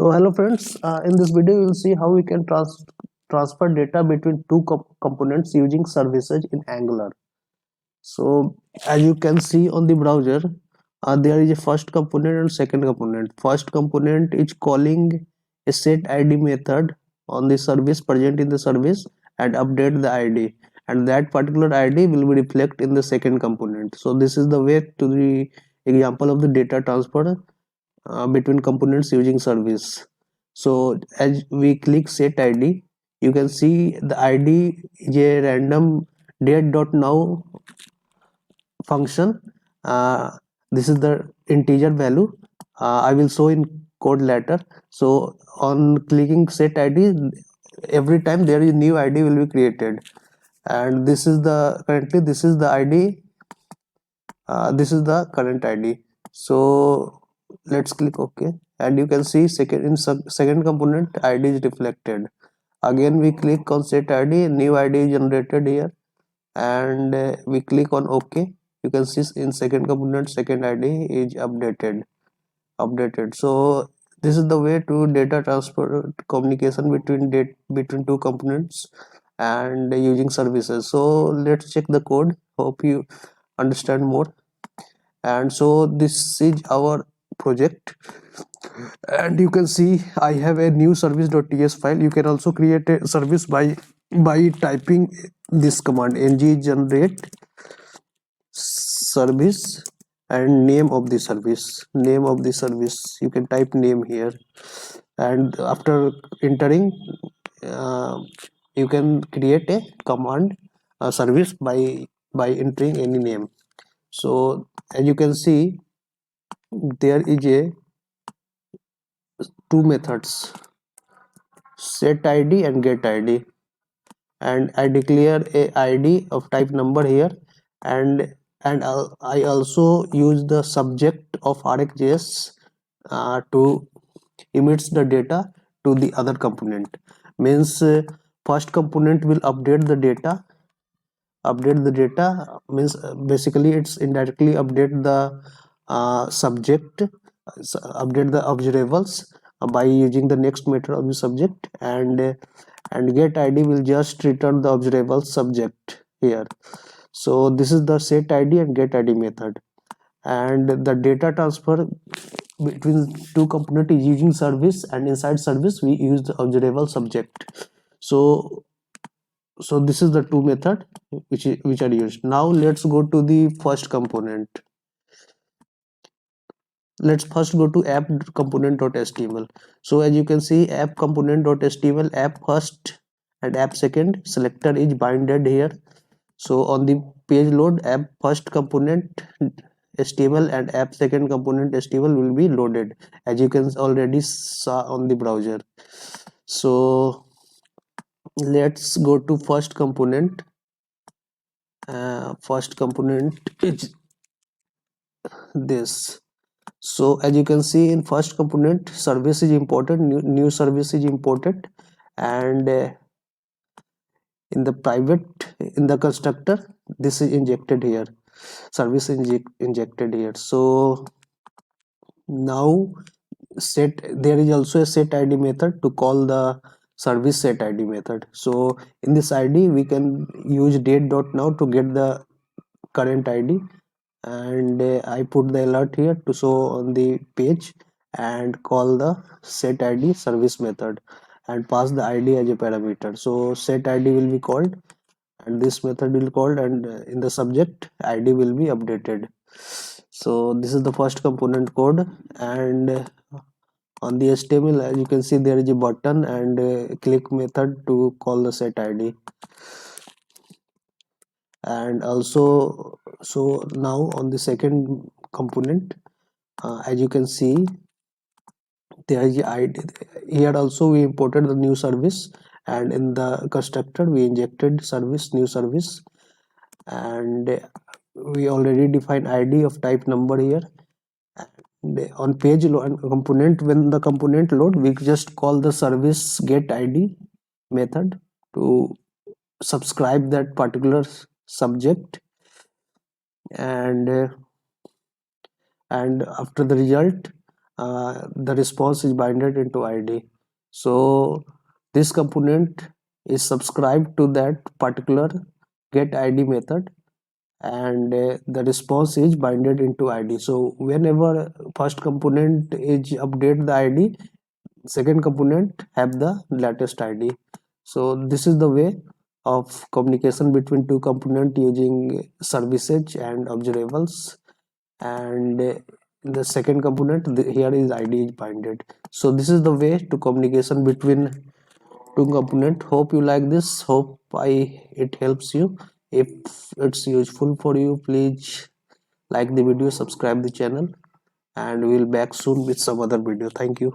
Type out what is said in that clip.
So hello friends, in this video you will see how we can transfer data between two components using services in Angular. So as you can see on the browser, there is a first component and second component. First component is calling a set ID method on the service present in the service and update the ID, and that particular ID will be reflected in the second component. So this is the way to the example of the data transfer between components using service. So as we click set id, you can see the id is a random date.now function. uh, this is the integer value. I will show in code later. So on clicking set id, every time there is new id will be created, and this is the currently this is the id. This is the current id. So let's click ok, and you can see second component id is reflected. Again we click on set id, new id is generated here, and we click on ok. You can see in second component second id is updated. So this is the way to data transfer communication between two components and using services. So let's check the code. Hope you understand more. And so this is our project, and you can see I have a new service.ts file. You can also create a service by typing this command ng generate service and name of the service. You can type name here, and after entering, uh, you can create a command service by entering any name. So as you can see, there is a two methods, set id and get id, and I declare a id of type number here, and I also use the subject of RxJS to emits the data to the other component. Means first component will update the data. Means basically it's indirectly update the subject, update the observables by using the next method of the subject, and get id will just return the observable subject here. So this is the set id and get id method, and the data transfer between two component is using service, and inside service we use the observable subject. So this is the two method which are used. Now let's go to the first component. Let's first go to app component.html. So as you can see, app component.html, app first and app second selector is binded here. So on the page load, app first component html and app second component html will be loaded, as you can already saw on the browser. So let's go to first component. First component is this. So as you can see, in first component service is imported, new service is imported, and in the private, in the constructor, this is injected here, service injected here. So now there is also a set id method to call the service set id method. So in this id we can use date.now to get the current id, and I put the alert here to show on the page, and call the set id service method and pass the id as a parameter. So set id will be called, and this method will called, and in the subject id will be updated. So this is the first component code, and on the html, as you can see, there is a button and a click method to call the set id. And also, so now on the second component, as you can see, there is id. Here also we imported the new service, and in the constructor we injected service, new service, and we already defined id of type number here. And on page load component, when the component load, we just call the service get id method to subscribe that particular subject, and after the result, the response is binded into id. So this component is subscribed to that particular get id method, and the response is binded into id. So whenever first component is update the id, second component have the latest id. So this is the way of communication between two component using services and observables. And the second component, here is id is binded. So this is the way to communication between two component. Hope you like this. Hope I it helps you. If it's useful for you, please like the video, subscribe the channel, and we'll back soon with some other video. Thank you.